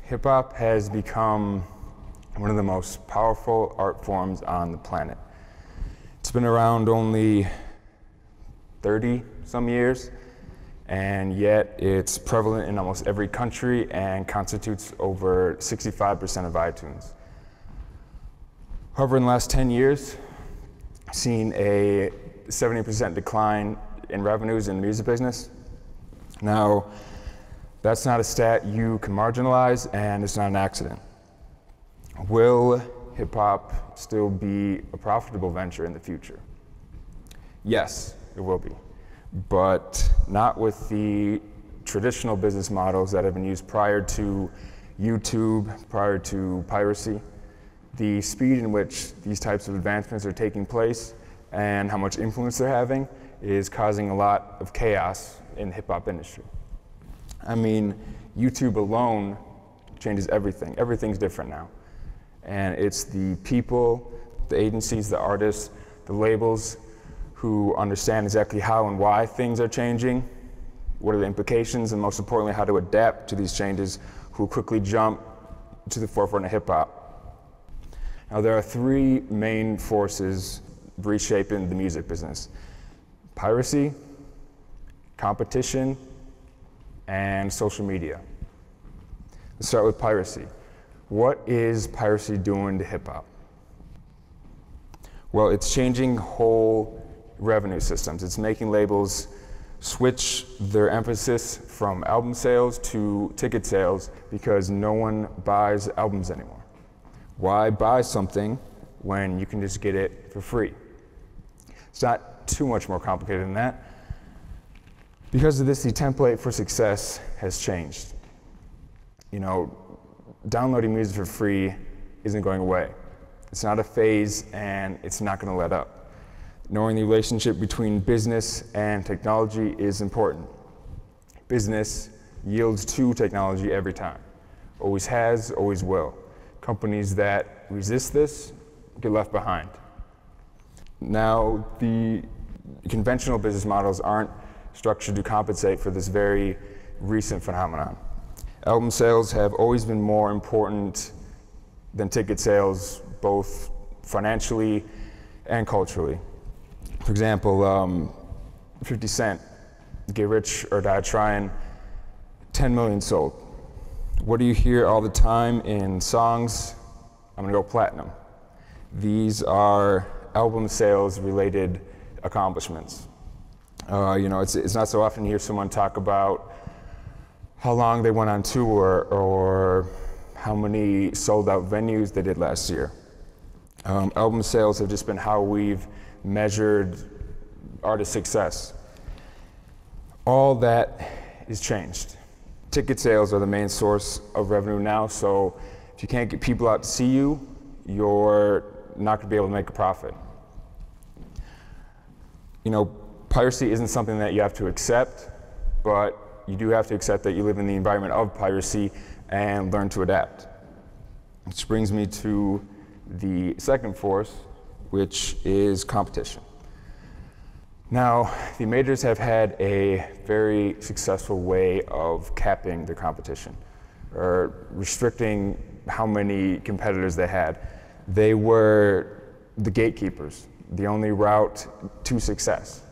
Hip hop has become one of the most powerful art forms on the planet. It's been around only 30 some years, and yet it's prevalent in almost every country and constitutes over 65% of iTunes. However, in the last 10 years, I've seen a 70% decline in revenues in the music business. Now, that's not a stat you can marginalize, and it's not an accident. Will hip hop still be a profitable venture in the future? Yes, it will be, but not with the traditional business models that have been used prior to YouTube, prior to piracy. The speed in which these types of advancements are taking place and how much influence they're having is causing a lot of chaos in the hip hop industry. I mean, YouTube alone changes everything. Everything's different now. And it's the people, the agencies, the artists, the labels who understand exactly how and why things are changing, what are the implications, and most importantly, how to adapt to these changes, who quickly jump to the forefront of hip hop. Now, there are three main forces reshaping the music business: piracy, competition, and social media. Let's start with piracy. What is piracy doing to hip hop? Well, it's changing whole revenue systems. It's making labels switch their emphasis from album sales to ticket sales because no one buys albums anymore. Why buy something when you can just get it for free? It's not too much more complicated than that. Because of this, the template for success has changed. You know, downloading music for free isn't going away. It's not a phase, and it's not going to let up. Knowing the relationship between business and technology is important. Business yields to technology every time. Always has, always will. Companies that resist this get left behind. Now, the conventional business models aren't structured to compensate for this very recent phenomenon. Album sales have always been more important than ticket sales, both financially and culturally. For example, 50 Cent, Get Rich or Die Trying, 10 million sold. What do you hear all the time in songs? I'm gonna go platinum. These are album sales related accomplishments. You know, it's not so often you hear someone talk about how long they went on tour or how many sold out venues they did last year. Album sales have just been how we've measured artist success. All that is changed. Ticket sales are the main source of revenue now, so if you can't get people out to see you, you're not gonna be able to make a profit. You know, piracy isn't something that you have to accept, but you do have to accept that you live in the environment of piracy and learn to adapt. Which brings me to the second force, which is competition. Now, the majors have had a very successful way of capping their competition, or restricting how many competitors they had. They were the gatekeepers, the only route to success.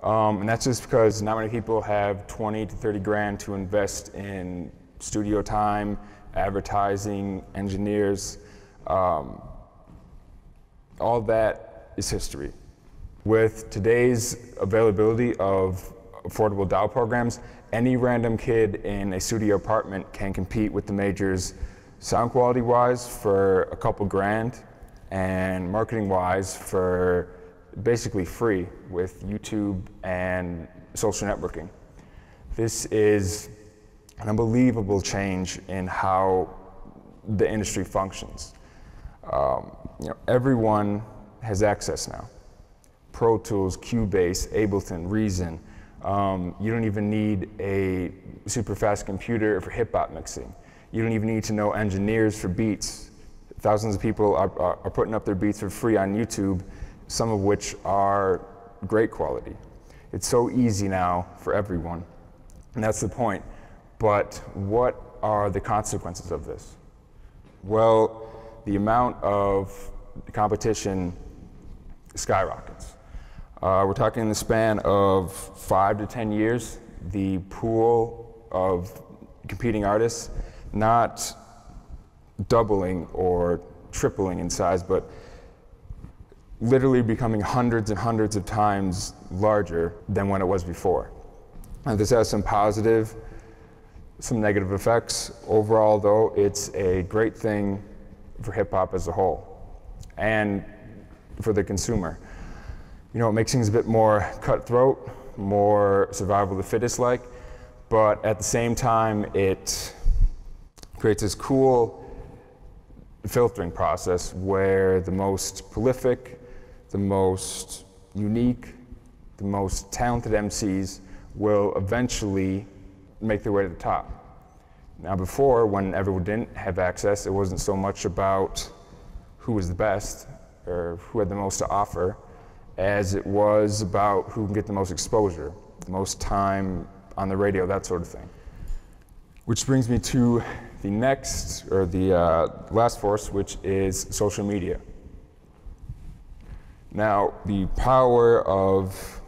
And that's just because not many people have 20 to 30 grand to invest in studio time, advertising, engineers. All that is history. With today's availability of affordable DAW programs, any random kid in a studio apartment can compete with the majors sound quality wise for a couple grand and marketing wise for basically free with YouTube and social networking. This is an unbelievable change in how the industry functions. You know, everyone has access now. Pro Tools, Cubase, Ableton, Reason. You don't even need a super fast computer for hip hop mixing. You don't even need to know engineers for beats. Thousands of people are putting up their beats for free on YouTube, some of which are great quality. It's so easy now for everyone, and that's the point. But what what are the consequences of this? Well, the amount of competition skyrockets. We're talking in the span of 5 to 10 years, the pool of competing artists not doubling or tripling in size, but literally becoming hundreds and hundreds of times larger than when it was before. And this has some positive, some negative effects. Overall, though, it's a great thing for hip hop as a whole and for the consumer. You know, it makes things a bit more cutthroat, more survival of the fittest like, but at the same time, it creates this cool filtering process where the most prolific, the most unique, the most talented MCs will eventually make their way to the top. Now before, when everyone didn't have access, it wasn't so much about who was the best or who had the most to offer, as it was about who can get the most exposure, the most time on the radio, that sort of thing. Which brings me to the next, or the last force, which is social media. Now, the power of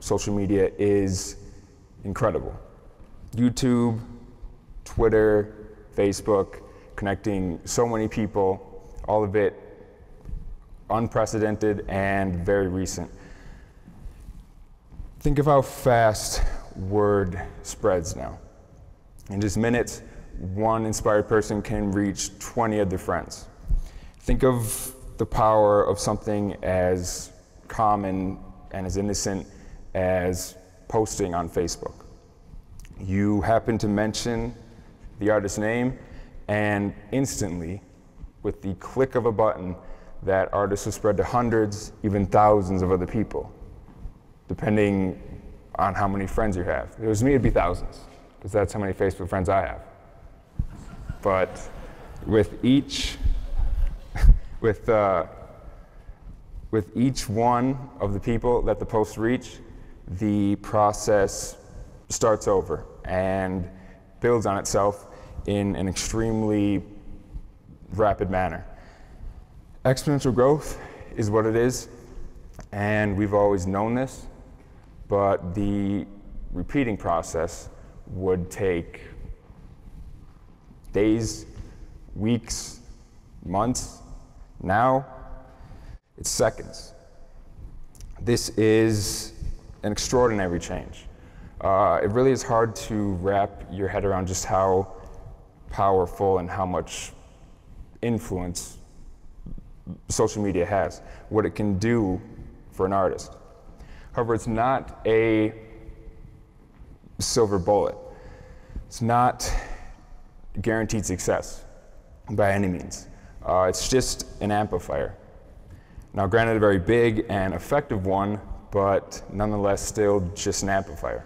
social media is incredible. YouTube, Twitter, Facebook, connecting so many people, all of it unprecedented and very recent. Think of how fast word spreads now. In just minutes, one inspired person can reach 20 of their friends. Think of the power of something as common and as innocent as posting on Facebook. You happen to mention the artist's name, and instantly, with the click of a button, that artist will spread to hundreds, even thousands of other people, depending on how many friends you have. If it was me, it'd be thousands, because that's how many Facebook friends I have. But with each one of the people that the post reach, the process starts over and builds on itself in an extremely rapid manner. Exponential growth is what it is, and we've always known this, but the repeating process would take days, weeks, months. Now, it's seconds. This is an extraordinary change. It really is hard to wrap your head around just how powerful and how much influence social media has, what it can do for an artist. However, it's not a silver bullet. It's not guaranteed success by any means. It's just an amplifier. Now, granted, a very big and effective one, but nonetheless still just an amplifier.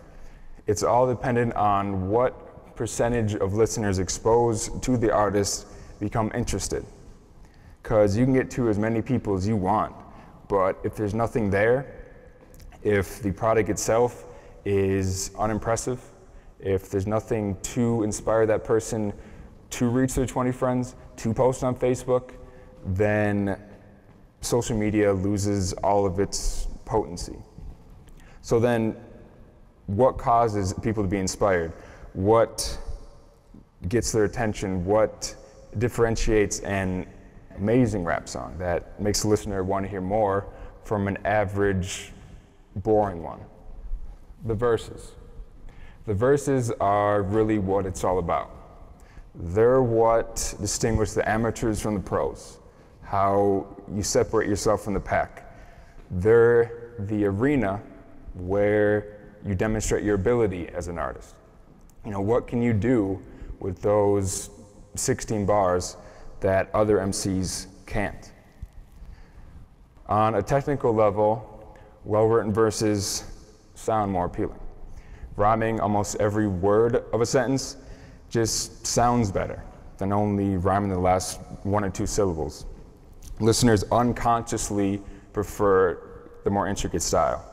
It's all dependent on what percentage of listeners exposed to the artist become interested. Because you can get to as many people as you want, but if there's nothing there, if the product itself is unimpressive, if there's nothing to inspire that person to reach their 20 friends, to post on Facebook, then social media loses all of its potency. So then, what causes people to be inspired? What gets their attention? What differentiates an amazing rap song that makes the listener want to hear more from an average, boring one? The verses. The verses are really what it's all about. They're what distinguish the amateurs from the pros, how you separate yourself from the pack. They're the arena where you demonstrate your ability as an artist. You know, what can you do with those 16 bars that other MCs can't? On a technical level, well-written verses sound more appealing. Rhyming almost every word of a sentence just sounds better than only rhyming the last 1 or 2 syllables. Listeners unconsciously prefer the more intricate style.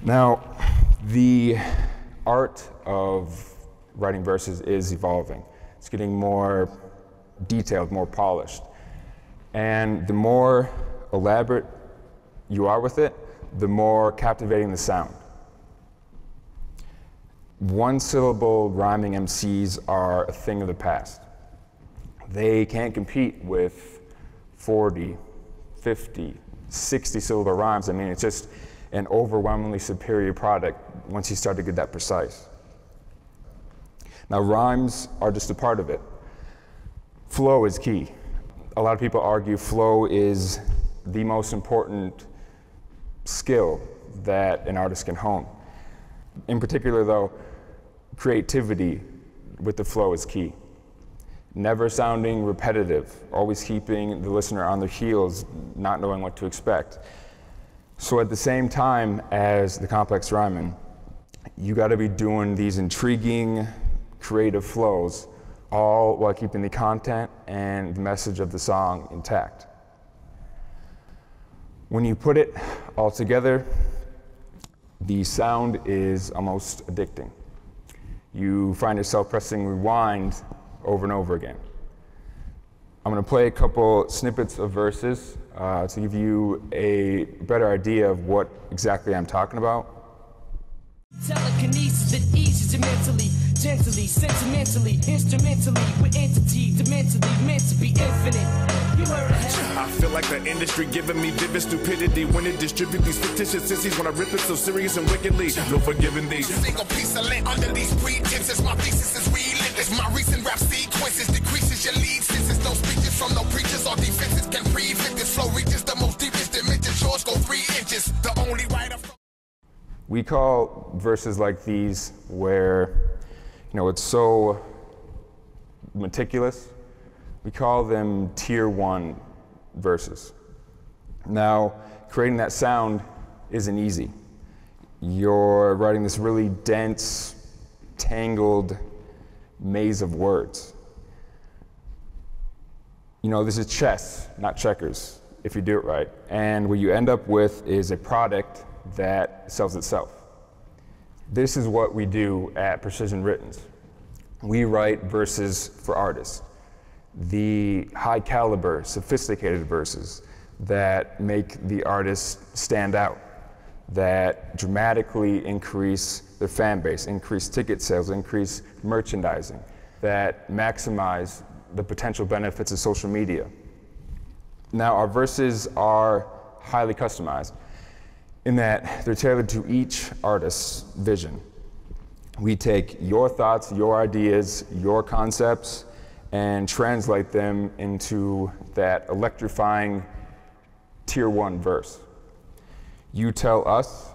Now, the art of writing verses is evolving. It's getting more detailed, more polished. And the more elaborate you are with it, the more captivating the sound. One-syllable rhyming MCs are a thing of the past. They can't compete with 40, 50, 60-syllable rhymes. I mean, it's just an overwhelmingly superior product once you start to get that precise. Now, rhymes are just a part of it. Flow is key. A lot of people argue flow is the most important skill that an artist can hone. In particular, though, creativity with the flow is key. Never sounding repetitive, always keeping the listener on their heels, not knowing what to expect. So at the same time as the complex rhyming, you got to be doing these intriguing, creative flows, all while keeping the content and the message of the song intact. When you put it all together, the sound is almost addicting. You find yourself pressing rewind over and over again. I'm going to play a couple snippets of verses to give you a better idea of what exactly I'm talking about. Telekinesis that eases you mentally, gently, sentimentally, instrumentally, with entity, dimentally, meant to be infinite. You heard it. I feel like the industry giving me vivid stupidity when it distribute these fictitious sissies when I rip it so serious and wickedly. No forgiving these. Single piece of lint under these pretenses. My thesis is relentless. My recent rap sequences decreases your lead senses. No speeches from no preachers or defenses can prevent this flow reaches the most deepest dimensions. Yours go 3 inches. The only writer. We call verses like these where, it's so meticulous, we call them tier 1 verses. Now, creating that sound isn't easy. You're writing this really dense, tangled maze of words. This is chess, not checkers, if you do it right. And what you end up with is a product that sells itself. This is what we do at Precision Writtens. We write verses for artists. The high caliber, sophisticated verses that make the artist stand out, that dramatically increase their fan base, increase ticket sales, increase merchandising, that maximize the potential benefits of social media. Now, our verses are highly customized in that they're tailored to each artist's vision. We take your thoughts, your ideas, your concepts, and translate them into that electrifying tier 1 verse. You tell us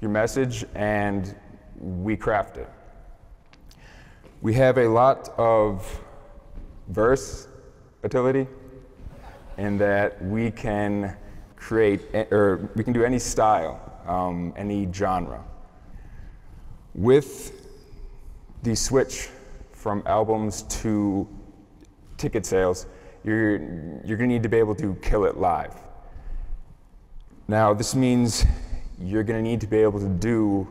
your message, and we craft it. We have a lot of versatility in that we can create, or we can do any style, any genre. With the switch from albums to ticket sales, you're gonna need to be able to kill it live. Now, this means you're gonna need to be able to do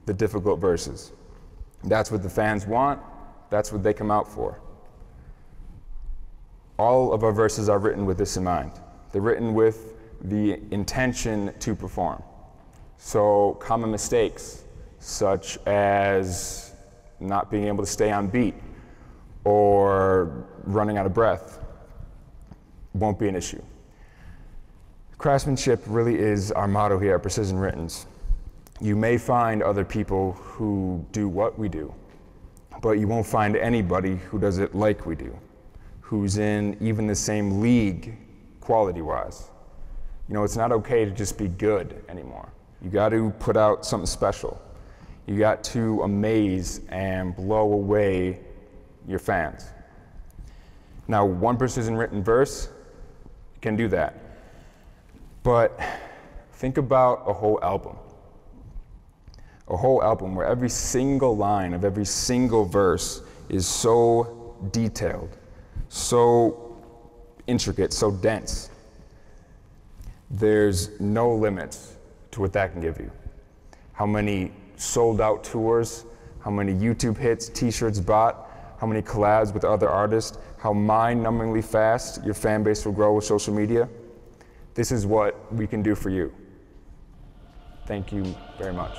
the difficult verses. That's what the fans want, that's what they come out for. All of our verses are written with this in mind. They're written with the intention to perform. So common mistakes, such as not being able to stay on beat or running out of breath, won't be an issue. Craftsmanship really is our motto here at Precision Writtens. You may find other people who do what we do, but you won't find anybody who does it like we do, who's in even the same league quality-wise. It's not okay to just be good anymore. You got to put out something special. You got to amaze and blow away your fans. Now, one Precision Written verse can do that. But think about a whole album. A whole album where every single line of every single verse is so detailed, so intricate, so dense. There's no limits to what that can give you. How many sold out tours how many YouTube hits, t-shirts bought, how many collabs with other artists, how mind-numbingly fast your fan base will grow with social media. This is what we can do for you. Thank you very much.